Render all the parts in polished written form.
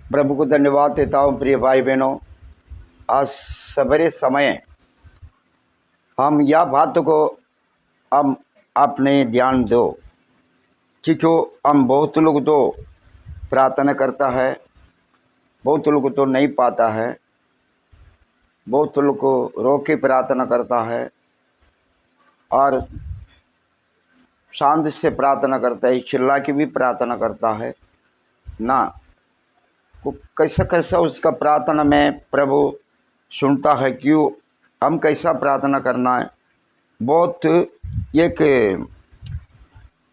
प्रभु को धन्यवाद देता हूँ। प्रिय भाई बहनों, आज सवेरे समय हम यह बात को हम अपने ध्यान दो, क्योंकि हम बहुत लोग तो प्रार्थना करता है, बहुत लोग तो नहीं पाता है, बहुत लोग को रोक के प्रार्थना करता है और शांति से प्रार्थना करता है, चिल्ला के भी प्रार्थना करता है ना। कैसा कैसा उसका प्रार्थना में प्रभु सुनता है। क्यों हम कैसा प्रार्थना करना है, बहुत एक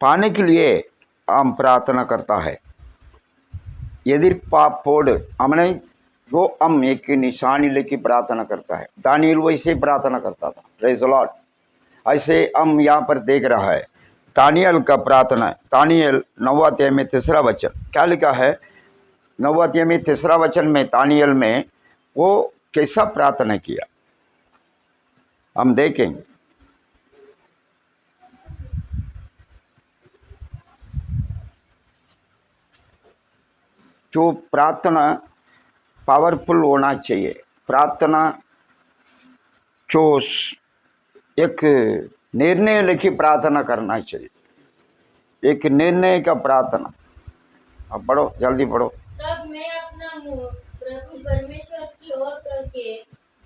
पाने के लिए हम प्रार्थना करता है। यदि पाप फोड़ हमने वो हम एक निशानी लेके प्रार्थना करता है। दानियल वैसे प्रार्थना करता था। Praise the Lord. ऐसे हम यहाँ पर देख रहा है दानियल का प्रार्थना। दानियल 9वां अध्याय में 3रा वचन क्या लिखा है? 9वां अध्याय में 3रा वचन में दानियल में वो कैसा प्रार्थना किया हम देखेंगे। जो प्रार्थना पावरफुल होना चाहिए, प्रार्थना जो एक निर्णय लेके प्रार्थना करना चाहिए, एक निर्णय का प्रार्थना। अब पढ़ो, जल्दी पढ़ो। तब मैं अपना मुंह प्रभु परमेश्वर की ओर करके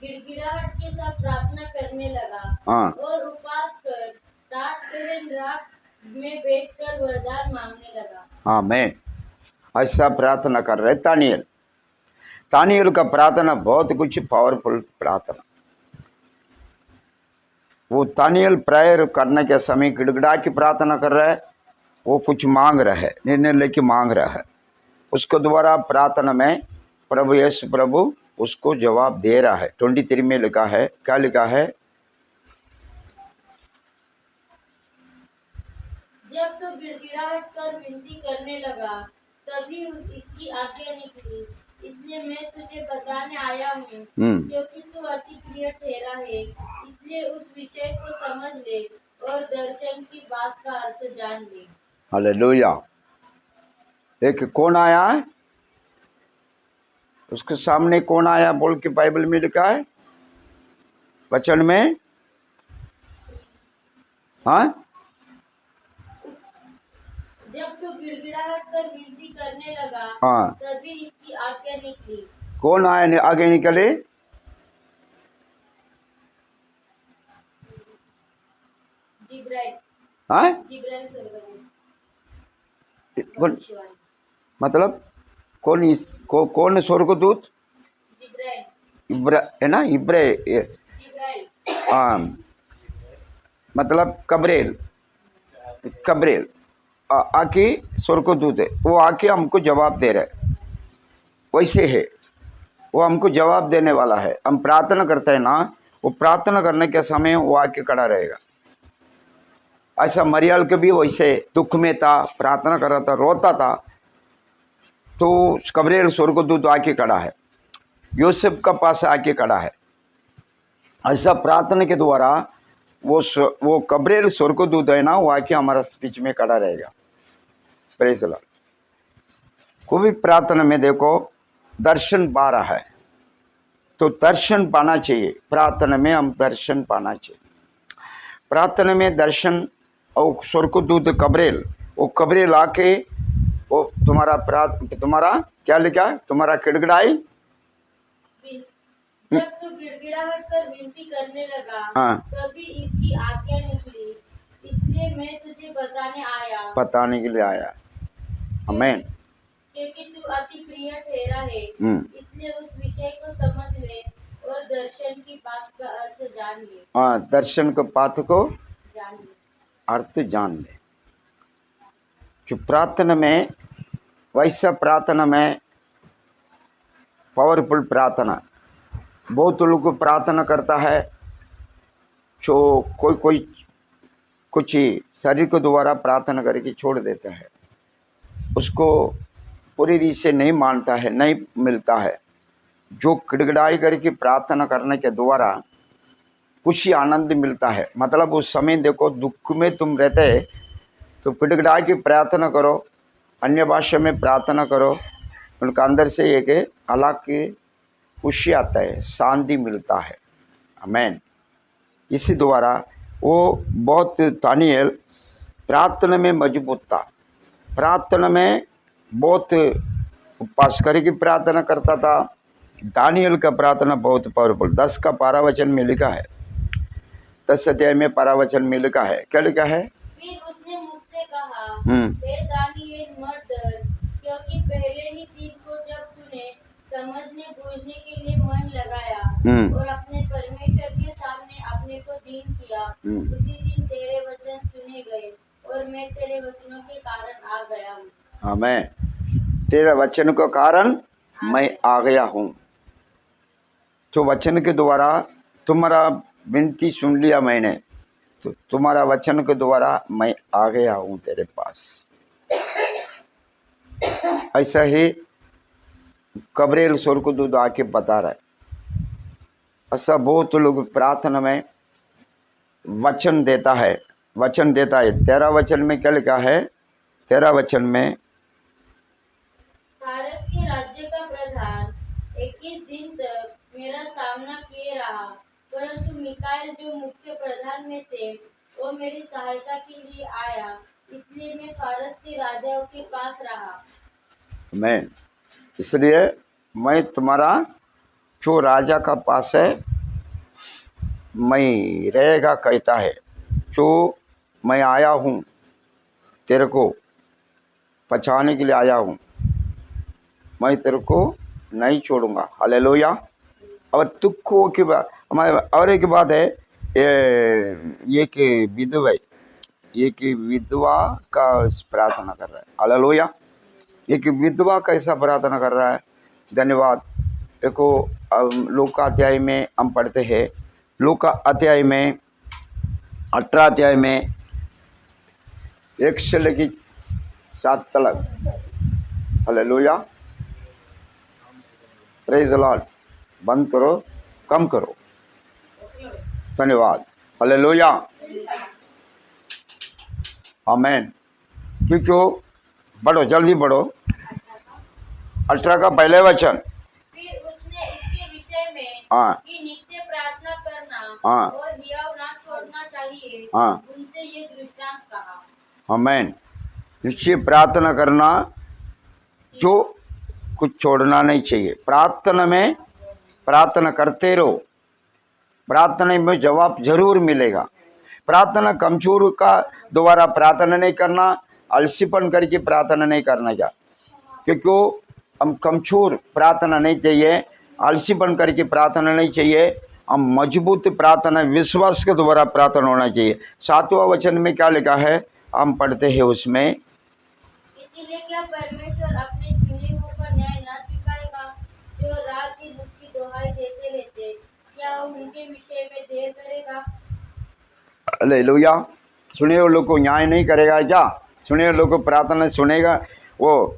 गिड़गिड़ाहट के साथ प्रार्थना करने लगा। हाँ। और उपवास कर रात पहर रात में बैठकर वरदान मांगने लगा। हाँ, मैं ऐसा प्रार्थना कर रहे दानियल। दानियल का प्रार्थना बहुत कुछ पावरफुल प्रार्थना। वो दानियल प्रेयर करने के समय गिड़गिड़ा की प्रार्थना कर रहा है। वो कुछ मांग रहा है, निर्णय लेके मांग रहा है। उसको द्वारा प्रार्थना में प्रभु यीशु प्रभु उसको जवाब दे रहा है। 23 में लिखा है, क्या लिखा है? जब तो गिड़गिड़ाहट कर विनती करने लगा, तभी इसकी आज्ञा निकली, इसलिए मैं तुझे बताने आया हूँ, क्योंकि तू अति प्रिय ठहरा है। इसलिए उस विषय को समझ ले और दर्शन की बात का अर्थ जान ले। हालेलुया। एक कौन आया है? उसके सामने कौन आया बोल के बाइबल में लिखा है वचन में? हाँ, जब तू गिड़गिड़ाहट कर विनती करने लगा, हाँ, तभी इसकी आज्ञा निकली। कौन आया आगे निकले? जिब्राइल। हाँ, जिब्राइल स्वर्गदूत। मतलब कौन कौन स्वर्गदूत? जिब्राइल है ना, जिब्राइल। हाँ, मतलब कब्रेल आके स्वर्गदूत है। वो आके हमको जवाब दे रहा है। वैसे है वो हमको जवाब देने वाला है। हम प्रार्थना करते हैं ना, वो प्रार्थना करने के समय वो आके खड़ा रहेगा। ऐसा मरियल के भी वैसे दुख में था, प्रार्थना कर रहा था, रोता था, तो कब्रेल स्वर्गदूत आके खड़ा है, यूसुफ का पास आके खड़ा है। ऐसा प्रार्थना के द्वारा वो कब्रेल स्वर्गदूत है ना, वो आके हमारा स्पीच में खड़ा रहेगा। Praise the Lord. कोई भी प्रार्थना में देखो दर्शन पा रहा है, तो दर्शन पाना चाहिए। प्रार्थना में हम दर्शन पाना चाहिए। प्रार्थना में दर्शन और स्वर्गदूत कब्रेल, वो कब्रेल आके वो तुम्हारा क्या लिखा? तुम्हारा गिड़गिड़ाई। जब तू गिड़गिड़ाहट कर विनती करने लगा, हाँ, तभी इसकी आज्ञा निकली, इसलिए मैं तुझे बताने के लिए आया। आमीन। क्योंकि तू अति प्रिय ठहरा है, इसलिए उस विषय को समझ ले और दर्शन की बात का अर्थ जान ले। हाँ, दर्शन को बात को जान ले, अर्थ जान ले। जो प्रार्थना में वैसा प्रार्थना में पावरफुल प्रार्थना। बहुत लोग प्रार्थना करता है, जो कोई कुछ शरीर के द्वारा प्रार्थना करके छोड़ देता है, उसको पूरी रीत से नहीं मानता है, नहीं मिलता है। जो गिड़गिड़ाई करके प्रार्थना करने के द्वारा कुछ आनंद मिलता है। मतलब उस समय देखो दुख में तुम रहते तो गिड़गिड़ा की प्रार्थना करो, अन्य भाषा में प्रार्थना करो, उनका अंदर से एक अलग की खुशी आता है, शांति मिलता है। आमीन। इसी द्वारा वो बहुत दानियेल प्रार्थना में मजबूत था, प्रार्थना में बहुत उपवास करके प्रार्थना करता था। दानियेल का प्रार्थना बहुत पावरफुल। 10 का 12 वचन में लिखा है, 10 अध्याय में 12 वचन में लिखा है, क्या लिखा है? फिर उसने मुझसे कहा, हे दानियेल मत डर, क्योंकि पहले ही दिन को जब तूने समझने बूझने के लिए मन लगाया और अपने परमेश्वर के सामने अपने को दीन किया, उसी दिन तेरे वचन सुने गए और मैं तेरे वचनों के कारण आ गया हूँ। आमीन। तेरे वचन के कारण मैं आ गया हूँ। तो वचन के द्वारा तुम्हारा विनती सुन लिया मैंने, तो तुम्हारा वचन के द्वारा मैं आ गया हूँ तेरे पास। ऐसा ही गब्रिएल स्वर्गदूत आके बता रहा है। ऐसा बहुत लोग प्रार्थना में वचन देता है, वचन देता है। 13 वचन में क्या लिखा है? 13 वचन में, फारस के राज्य का प्रधान 21 दिन तक मेरा सामना किए रहा, परंतु मिकाएल जो मुख्य प्रधान में से, वो मेरी सहायता के लिए आया, इसलिए मैं फारस के राजाओं के पास रहा। मैं इसलिए मैं तुम्हारा जो राजा का पास है मैं रहेगा कहता है। जो मैं आया हूँ तेरे को बचाने के लिए आया हूँ, मैं तेरे को नहीं छोड़ूंगा। हालेलुया। और तुक्को की बात हमारे, और एक बात है, ये कि विधवा, ये कि विधवा का प्रार्थना कर रहा है। हालेलुया। ये कि विधवा कैसा प्रार्थना कर रहा है? धन्यवाद। देखो लूका अध्याय में हम पढ़ते हैं, लूका अध्याय में 18 अध्याय में 1 से लेकर 7 तक। हालेलुया। Praise the Lord. बंद करो, कम करो। धन्यवाद। हालेलुया। आमीन। क्योंकि बढ़ो, जल्दी बढ़ो। 18 का पहले वचन। फिर उसने इसके विषय में कि नित्य प्रार्थना करना और हियाव ना छोड़ना चाहिए, उनसे ये दृष्टांत कहा। आमीन। निश्चय प्रार्थना करना, जो कुछ छोड़ना नहीं चाहिए। प्रार्थना में प्रार्थना करते रहो, प्रार्थना में जवाब जरूर मिलेगा। प्रार्थना कमजोर का द्वारा प्रार्थना नहीं करना, आलसीपन करके प्रार्थना नहीं करना क्या, क्योंकि हम कमजोर प्रार्थना नहीं चाहिए, आलसीपन करके प्रार्थना नहीं चाहिए। हम मजबूत प्रार्थना विश्वास के द्वारा प्रार्थना होना चाहिए। 7वां वचन में क्या लिखा है हम पढ़ते हैं उसमें, इसीलिए क्या परमेश्वर अपने चुने हुओं का न्याय ना चुकाएगा, जो रात दिन उसकी दुहाई देते रहते, क्या वो उनके विषय में देर करेगा? हालेलुया। सुने हुए लोग को न्याय नहीं करेगा क्या? सुने हुए लोग को प्रार्थना सुनेगा? वो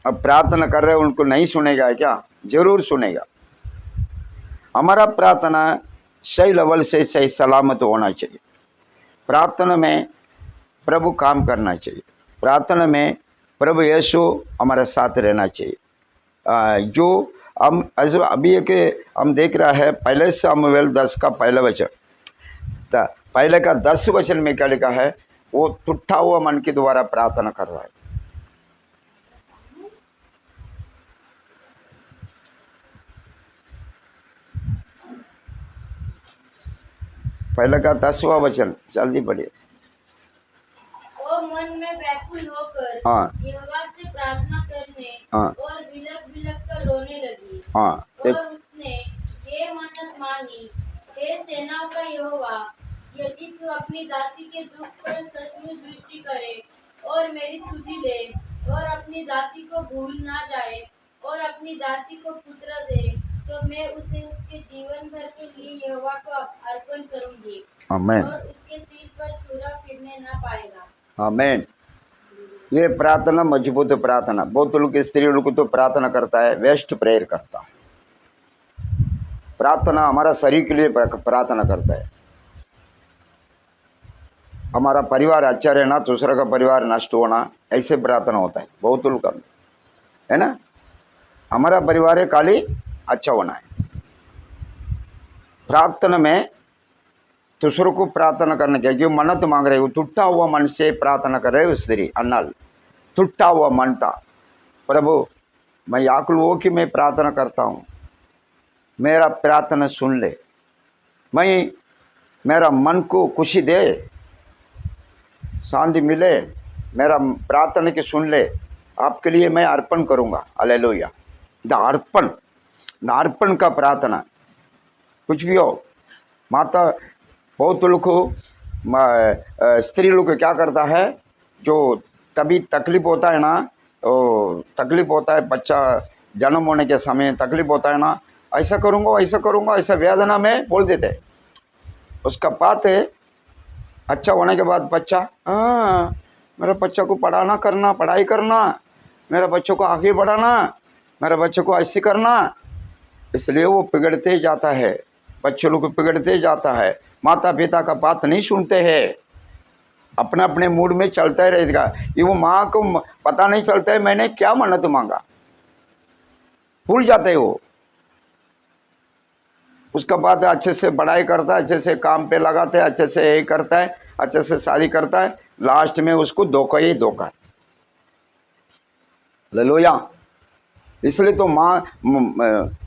अब प्रार्थना कर रहे उनको नहीं सुनेगा क्या? जरूर सुनेगा। हमारा प्रार्थना सही लेवल से सही सलामत होना चाहिए। प्रार्थना में प्रभु काम करना चाहिए, प्रार्थना में प्रभु यीशु हमारे साथ रहना चाहिए। जो हम अभी एक हम देख रहा है, पहले सामुएल 10 का पहला वचन, पहले का 10 वचन में क्या लिखा है? वो टूटा हुआ मन के द्वारा प्रार्थना कर रहा है। पहले का 10वां वचन, जल्दी पढ़िए। वो मन में व्याकुल होकर यहोवा से प्रार्थना करने और बिलक बिलक कर रोने लगी। और उसने ये मन्नत मांगी, हे सेनाओं का यहोवा, यदि तू अपनी दासी के दुख पर सचमुच दृष्टि करे और मेरी सुधि ले और अपनी दासी को भूल ना जाए और अपनी दासी को पुत्र दे, तो मैं उसे उसके जीवन भर के लिए यहोवा को अर्पण करूंगी। आमीन। और उसके सिर पर छुरा फिरने ना पाएगा। आमीन। ये प्रार्थना मजबूत प्रार्थना। बहुत लोग स्त्री लोग तो प्रार्थना करता है, वेस्ट प्रेयर करता है। प्रार्थना हमारा शरीर के लिए प्रार्थना करता है। हमारा परिवार अच्छा रहना, दूसरा का परिवार नष्ट होना, ऐसे प्रार्थना होता है बहुत लोग का, है ना। हमारा परिवार है खाली अच्छा होना है। प्रार्थना में दूसरों को प्रार्थना करने के जो मन्नत मांग रहे हो, टूटा हुआ मन से प्रार्थना कर रहे हो स्त्री अन्नाल, टूटा हुआ मन था, प्रभु मैं आकुल हो कि मैं प्रार्थना करता हूँ, मेरा प्रार्थना सुन ले, मैं मेरा मन को खुशी दे, शांति मिले, मेरा प्रार्थना की सुन ले, आपके लिए मैं अर्पण करूँगा। हालेलुया। अर्पण का प्रार्थना कुछ भी हो। माता बहुत लोग को स्त्री लोग को क्या करता है, जो तभी तकलीफ होता है ना, तकलीफ होता है, बच्चा जन्म होने के समय तकलीफ होता है ना, ऐसा करूँगा ऐसा वेदना में बोल देते। उसका बात है अच्छा होने के बाद बच्चा, मेरा बच्चा को पढ़ाना करना, पढ़ाई करना, मेरा बच्चों को आगे बढ़ाना, मेरे बच्चों को ऐसे करना, इसलिए वो बिगड़ते जाता है, बच्चों लोग बिगड़ते जाता है, माता पिता का बात नहीं सुनते हैं, अपने अपने मूड में चलता ही रहेगा। ये वो माँ को पता नहीं चलता है मैंने क्या मन्नत मांगा, भूल जाते हैं वो। उसका बाद अच्छे से पढ़ाई करता है, अच्छे से काम पे लगाते हैं, अच्छे से यही करता है, अच्छे से शादी करता है, लास्ट में उसको धोखा ही धोखा। हालेलुया। इसलिए तो माँ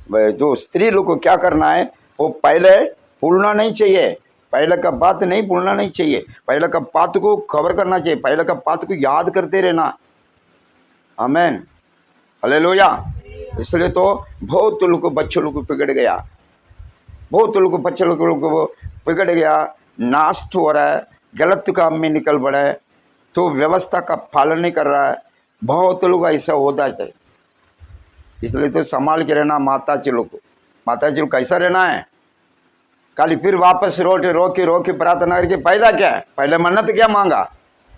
जो स्त्री लोग को क्या करना है, वो पहले भूलना नहीं चाहिए, पहले का बात नहीं भूलना नहीं चाहिए, पहले का बात को कवर करना चाहिए, पहले का बात को याद करते रहना। आमीन। हालेलुया। इसलिए तो बहुत लोग बच्चों लोग बिगड़ गया, बहुत लोग बच्चे लोग बिगड़ गया, नास्ट हो रहा है, गलत काम में निकल पड़ा है, तो व्यवस्था का पालन नहीं कर रहा है, बहुत लोग ऐसा होता चाहिए। इसलिए तो संभाल के रहना। माता जी लोग कैसा रहना है, खाली फिर वापस रोके प्रार्थना करके फायदा क्या है, पहले मन्नत क्या मांगा,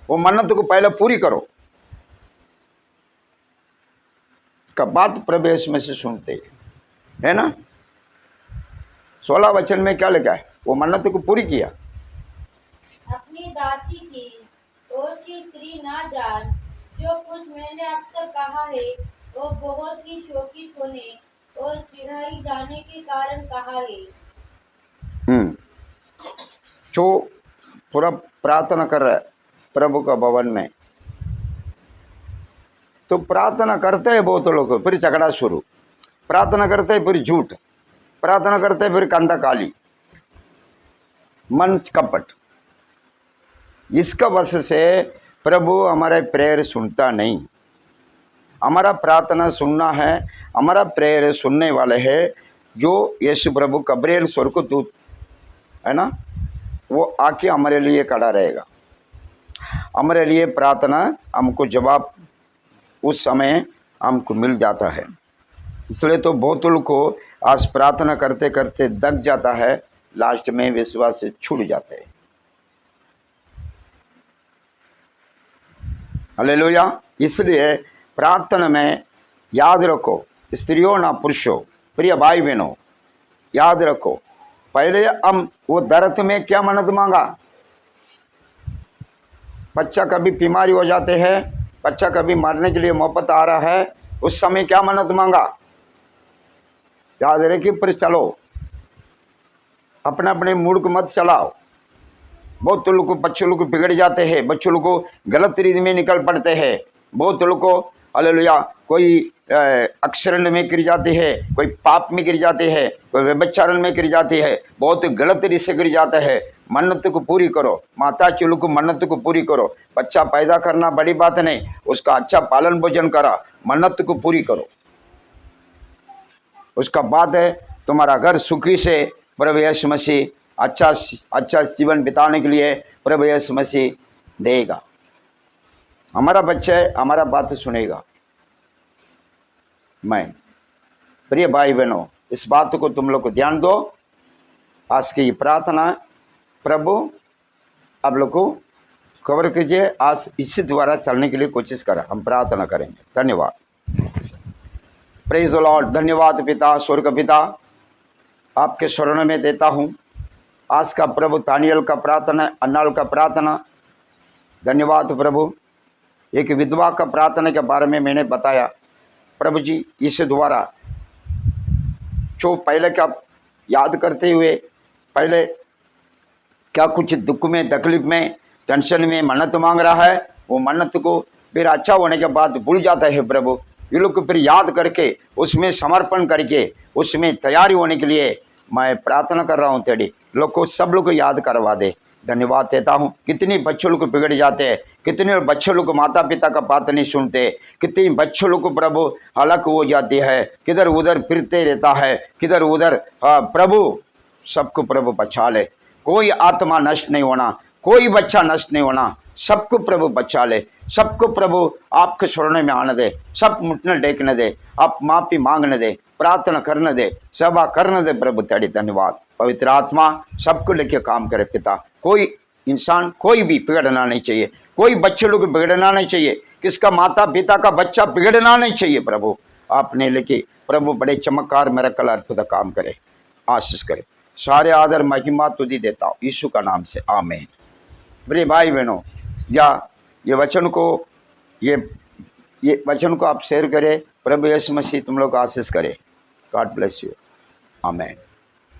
वो मन्नत को पहले पूरी करो, का बात प्रभु यीशु में से सुनते है ना। 16 वचन में क्या लिखा है, वो मन्नत को पूरी किया। अपनी दासी की ओछी स्त्री ना जान, जो कुछ मैंने अब तक कहा है वो बहुत ही शोकित होने और चिढ़ाई जाने के कारण कहा है। जो पूरा प्रार्थना कर रहा है प्रभु का भवन में, तो प्रार्थना करते हैं बहुत लोग, फिर झगड़ा शुरू, प्रार्थना करते हैं फिर झूठ, प्रार्थना करते हैं फिर कंधा काली, मन कपट। इसका वजह से प्रभु हमारे प्रेयर सुनता नहीं। हमारा प्रार्थना सुनना है, हमारा प्रेयर सुनने वाले है जो यीशु प्रभु गब्रिएल स्वर्गदूत है ना, वो आके हमारे लिए खड़ा रहेगा, हमारे लिए प्रार्थना हमको जवाब उस समय हमको मिल जाता है। इसलिए तो बहुत लोग को आज प्रार्थना करते करते दब जाता है, लास्ट में विश्वास से छूट जाते हैं। हालेलुया। इसलिए प्रार्थना में याद रखो, स्त्रियों ना पुरुषों, प्रिय भाई बहनों, याद रखो, पहले हम वो दर्द में क्या मन्नत मांगा, बच्चा कभी बीमारी हो जाते हैं, बच्चा कभी मरने के लिए मोहब्बत आ रहा है, उस समय क्या मन्नत मांगा, याद रखिए। पर चलो, अपने अपने मूड को मत चलाओ। बहुत लोग को बच्चों लोग को बिगड़ जाते हैं, बच्चों लोग को गलत रीति में निकल पड़ते हैं, बहुत लोग को हालेलुया कोई अक्षरण में गिर जाते हैं, कोई पाप में गिर जाते हैं, कोई व्यभिचारण में गिर जाते हैं, बहुत गलत रीति से गिर जाता है। मन्नत को पूरी करो, माता चुलू को मन्नत को पूरी करो। बच्चा पैदा करना बड़ी बात नहीं, उसका अच्छा पालन भोजन करा, मन्नत को पूरी करो, उसका बाद है तुम्हारा घर सुखी से प्रभु यीशु मसीह अच्छा जीवन बिताने के लिए प्रभु यीशु मसीह देगा। हमारा बच्चा हमारा बात सुनेगा। मैं प्रिय भाई बहनों, इस बात को तुम लोग को ध्यान दो। आज की प्रार्थना प्रभु आप लोग को कवर कीजिए, आज इसी द्वारा चलने के लिए कोशिश करें। हम प्रार्थना करेंगे। धन्यवाद। Praise the Lord. धन्यवाद पिता, स्वर्ग पिता, आपके शरण में देता हूँ आज का प्रभु दानियल का प्रार्थना, अन्नाल का प्रार्थना। धन्यवाद प्रभु, एक विधवा का प्रार्थना के बारे में मैंने बताया। प्रभु जी इस द्वारा जो पहले क्या याद करते हुए, पहले क्या कुछ दुख में, तकलीफ में, टेंशन में मन्नत मांग रहा है, वो मन्नत को फिर अच्छा होने के बाद भूल जाता है प्रभु। ये लोग को फिर याद करके उसमें समर्पण करके उसमें तैयारी होने के लिए मैं प्रार्थना कर रहा हूँ तेरी लोग को, सब लोग को याद करवा दे। धन्यवाद देता हूँ। कितने बच्चों लोग बिगड़ जाते हैं, कितने बच्चों लोग माता पिता का बात नहीं सुनते, कितने बच्चों लोग को प्रभु हलाक हो जाती है, किधर उधर फिरते रहता है, किधर उधर। प्रभु सबको प्रभु बचा ले, कोई आत्मा नष्ट नहीं होना, कोई बच्चा नष्ट नहीं होना, सबको प्रभु बचा ले, सबको प्रभु आपके शरण में आने दे, सब मुटने टेकने दे, आप माफी मांगने दे, प्रार्थना करने दे, सेवा करने दे प्रभु। तेरी धन्यवाद। पवित्र आत्मा सबको लेके काम करे पिता। कोई इंसान कोई भी बिगड़ना नहीं चाहिए, कोई बच्चे लोग बिगड़ना नहीं चाहिए, किसका माता पिता का बच्चा बिगड़ना नहीं चाहिए प्रभु। आपने लेके प्रभु बड़े चमत्कार मेरा कल अद्भुत काम करे, आशीष करे। सारे आदर महिमा तुझे देता हूँ यीशु का नाम से, आमीन। मेरे भाई बहनों, या ये वचन को आप शेयर करें। प्रभु यीशु मसीह तुम लोग को आशीष करे। गॉड ब्लेस यू, आमीन।